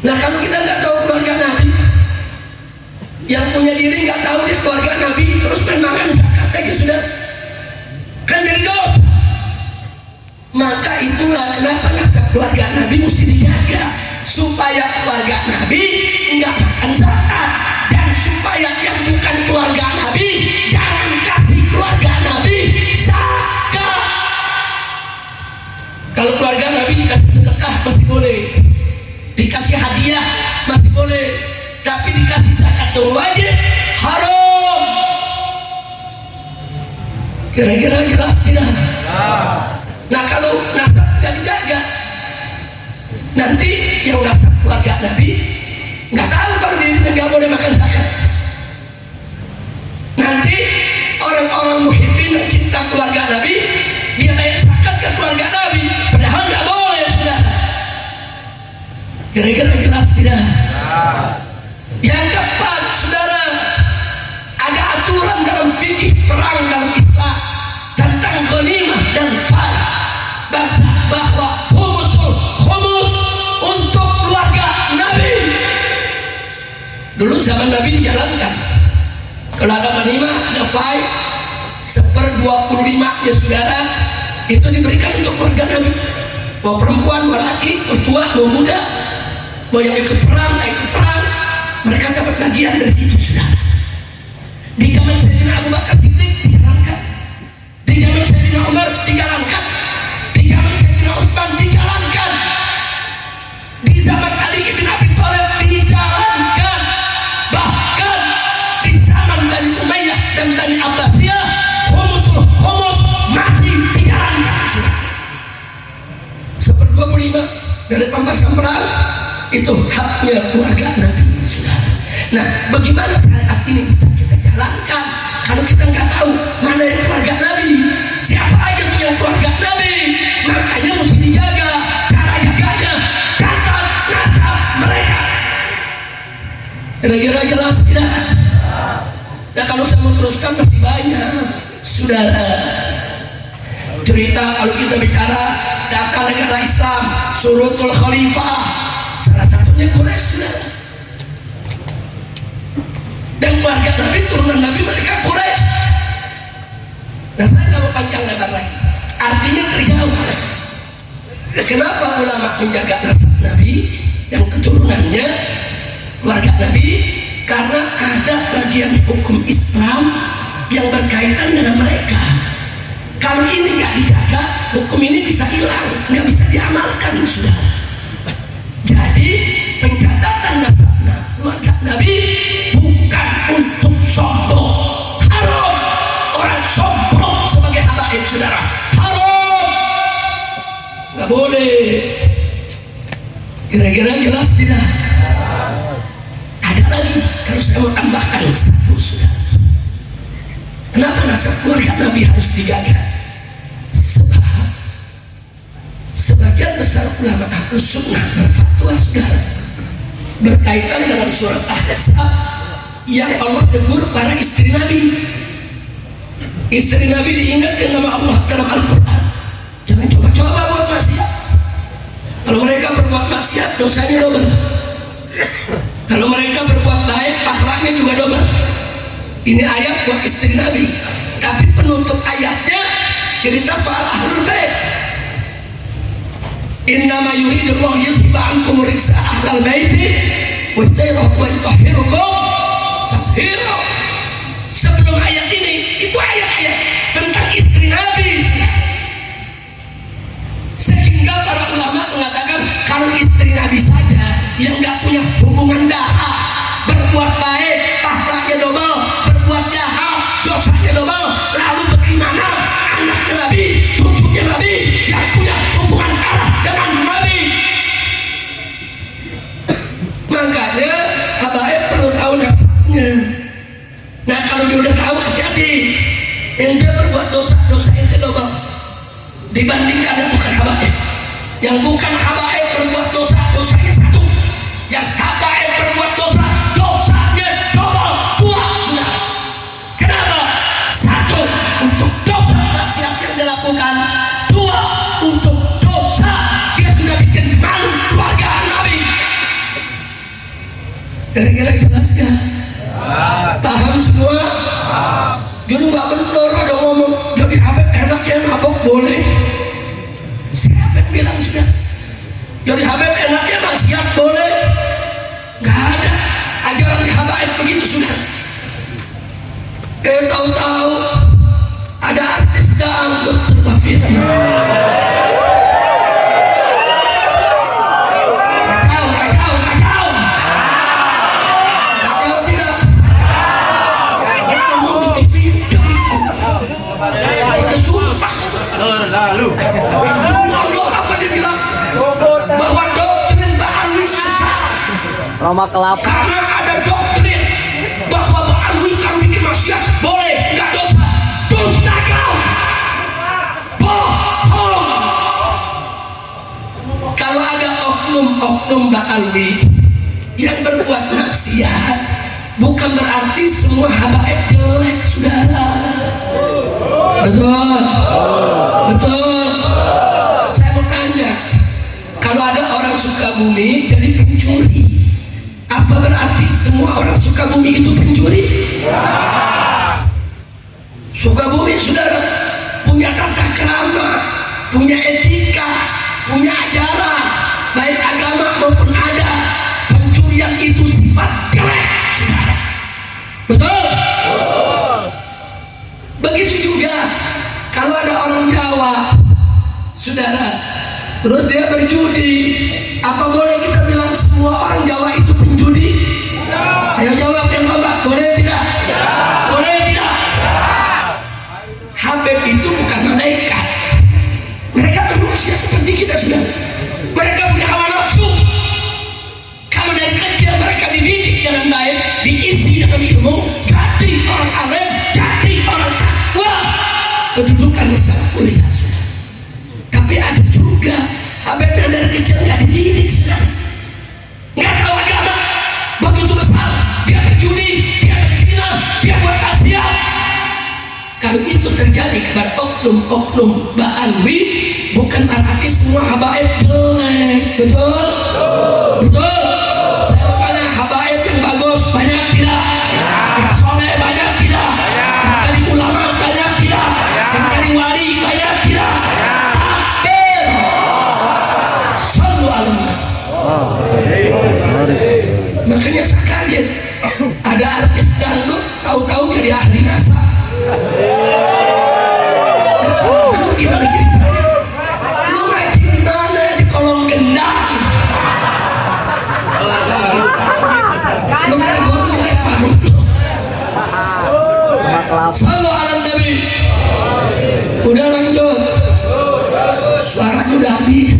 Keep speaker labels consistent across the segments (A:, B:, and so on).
A: Nah kalau kita nggak tahu keluarga Nabi, yang punya diri nggak tahu dia keluarga Nabi, terus makan zakat aja sudah kan jadi dosa. Maka itulah kenapa nasab keluarga Nabi mesti dijaga, supaya keluarga Nabi nggak makan zakat, dan supaya yang bukan keluarga Nabi jangan kasih keluarga Nabi zakat. Kalau keluarga Nabi dikasih sedekah masih boleh, dikasih hadiah masih boleh, tapi dikasih zakat yang wajib haram. Kira-kira jelas tidak? Nah kalau nasab nggak dijaga, nanti yang nasab keluarga Nabi nggak tahu kalau dirinya nggak boleh makan zakat. Nanti orang-orang muhibbin yang cinta keluarga Nabi, dia bayar zakat ke keluarga Nabi, padahal nggak boleh sudah. Kira-kira jelas tidak? Yang keempat, saudara, ada aturan dalam fikih perang dalam Islam tentang ghanimah dan fal bangsa, bahwa khumus untuk keluarga Nabi. Dulu zaman Nabi dijalankan, kalau ada ghanimah, ada fal 1/25 ya saudara, itu diberikan untuk keluarga Nabi. Mau perempuan, mau laki, mau tua, mau muda, mau yang ikut perang, tak ikut perang, mereka dapat bagian dari situ saudara. Di zaman Sayyidina Abu Bakar Siddiq dijalankan, di zaman Sayyidina Umar dijalankan, di zaman Sayyidina Utsman dijalankan, di zaman Ali bin Abi Thalib dijalankan, bahkan di zaman Bani Umayyah dan Bani Abbasiyah khumus masih dijalankan sudah. 1/25 dari pembahasan perang itu haknya keluarga Nabi sudah. Nah bagaimana syariat ini bisa kita jalankan kalau kita nggak tahu mana yang keluarga Nabi, siapa aja tuh yang keluarga Nabi? Makanya mesti dijaga. Cara jaganya catat nasab mereka. Kira-kira jelas tidak? Nah kalau saya mau teruskan masih banyak saudara. Cerita kalau kita bicara data negara Islam, Surutul Khalifah, salah satunya Quraisy saudara. Dan keluarga Nabi, turunan Nabi mereka Quraisy. Nah saya nggak mau panjang lebar lagi, artinya terjauh. Kenapa ulama menjaga nasab Nabi dan keturunannya keluarga Nabi? Karena ada bagian hukum Islam yang berkaitan dengan mereka. Kalau ini nggak dijaga, hukum ini bisa hilang, nggak bisa diamalkan sudah. Jadi pencatatan nasab keluarga Nabi bukan untuk sombong, haram. Orang sombong sebagai habaib saudara, haram, nggak boleh. Kira-kira jelas tidak? Ada lagi kalau saya mau tambahkan satu saudara. Kenapa nasab keluarga Nabi harus dijaga? Sebab sebagian besar ulama Ahlus Sunnah berfatwa saudara berkaitan dengan surat Ahzab yang Allah tegur para istri Nabi. Istri Nabi diingatkan nama Allah dalam Al-Quran, jangan coba-coba buat maksiat. Kalau mereka berbuat maksiat, dosanya double. Kalau mereka berbuat baik, pahalanya juga double. Ini ayat buat istri Nabi, tapi penutup ayatnya cerita soal Ahlul Bait. Innama yuridullahu yuzhiba ankum rijsa ahlal baiti wa yutahhirukum tathira. Sebelum ayat ini, itu ayat-ayat tentang istri Nabi. Sehingga para ulama mengatakan kalau istri Nabi saja yang nggak punya hubungan darah berbuat baik, pahalanya double, berbuat jahat, dosanya double. Lalu bagaimana anaknya Nabi, cucunya Nabi yang punya hubungan darah dengan Nabi? Makanya habaib perlu tahu nasabnya. Nah kalau dia udah tahu, hati-hati. Yang dia berbuat dosa itu double dibandingkan yang bukan habaib. Yang bukan habaib berbuat dosanya satu. Yang habaib berbuat dosanya double, dua sudah. Kenapa? Satu, untuk dosa maksiat yang dilakukan. Dua, untuk dosa dia sudah bikin malu keluarga Nabi. Kira-kira jelas gak? Paham semua? Jadi nggak benar ada ngomong jadi Habib enaknya mabok boleh. Siapa yang bilang sudah? Jadi Habib enaknya maksiat boleh? Nggak ada ajaran di Habaib begitu sudah. Tahu-tahu ada artis dangdut serba fitnah.
B: Lalu
A: Allah apa dia bilang bahwa doktrin Ba'alwi sesat.
C: Roma kelapa.
A: Karena ada doktrin bahwa Ba'alwi kalau bikin maksiat boleh, nggak dosa. Dusta kau, bohong. Kalau ada oknum Ba'alwi yang berbuat maksiat, bukan berarti semua habaib jelek, saudara. Betul, betul. Saya mau tanya, kalau ada orang Sukabumi jadi pencuri, apa berarti semua orang Sukabumi itu pencuri? Sukabumi, saudara, punya tata krama, punya etika, punya ajaran, baik agama maupun ada. Pencurian itu sifat jelek, saudara. Betul? Begitu juga kalau ada orang Jawa, saudara, terus dia berjudi, apa boleh kita bilang semua orang Jawa itu penjudi? Ayo jawab yang Bapak, boleh tidak? Boleh tidak? Habib itu bukan malaikat. Mereka manusia seperti kita, sudah. Mereka punya hawa nafsu. Kalau dari kecil mereka dididik dengan baik, diisi dengan ilmu, jadi orang alim, jadi orang takwa, kedudukan masalah kuliah, sudah. Tapi ada juga Habib yang dari kecil nggak dididik, sudah. Nggak tahu agama, begitu besar dia berjudi, dia berzina, dia buat maksiat. Kalau itu terjadi kepada oknum Ba'alwi, bukan berarti semua habaib jelek. Betul? Betul? Saya bertanya, habaib yang bagus banyak tidak? Yang soleh banyak tidak? Yang jadi ulama banyak tidak? Yang jadi wali banyak tidak? Takbir! Sallu ala Nabi. Makanya saya kaget, ada artis dangdut tahu-tahu jadi ahli NASA. Lu gimana ceritanya? Lu ngaji di mana? Di kolong gendang. Lu kata gua tuh lepah. Sallu ala Nabi. Udah lanjut. Suaranya udah habis.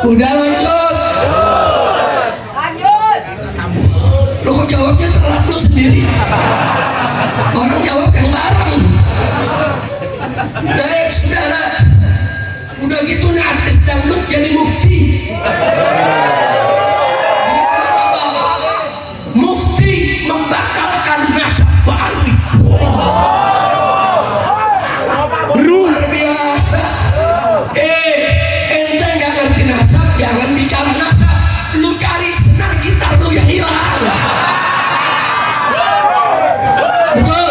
A: Udah lanjut. Lu kok jawabnya telat lu sendiri? Orang jawab yang bareng. Baik, saudara. Udah gitu nih artis dangdut jadi mufti. Dia bilang apa? Mufti membatalkan nasab Ba'alwi. Luar biasa. Ente nggak ngerti nasab, jangan bicara nasab. Lu cari senar gitar lu yang hilang. Betul,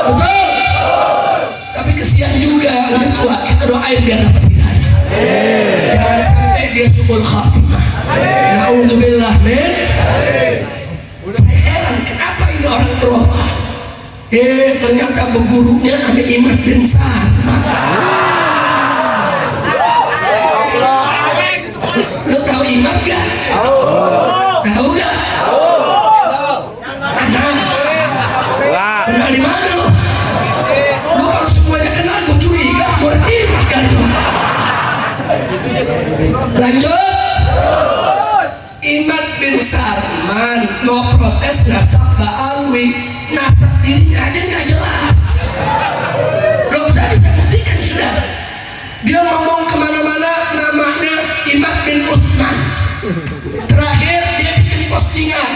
A: betul. Tapi kesian juga, udah tua, kita doain biar dapat hidayah. Jangan sampai dia su'ul khatimah. Na'udzubillah min. Saya heran kenapa ini orang berubah. Ternyata bergurunya ada Imad bin Sarman. Lo tahu Imad gak? Tahu gak? Kenal di mana lo? Lo kalau semuanya kenal gue curiga, murid Imad kali lo. Lanjut. Imad bin Sarman mau protes nasab Ba'alwi, nasab dirinya aja nggak jelas. Lo bisa buktikan, sudah. Dia ngomong kemana-mana namanya Imad bin Uthman. Terakhir dia bikin postingan,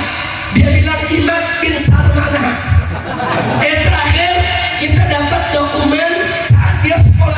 A: dia bilang Imad bin Sarmanah. Terakhir kita dapat dokumen saat dia sekolah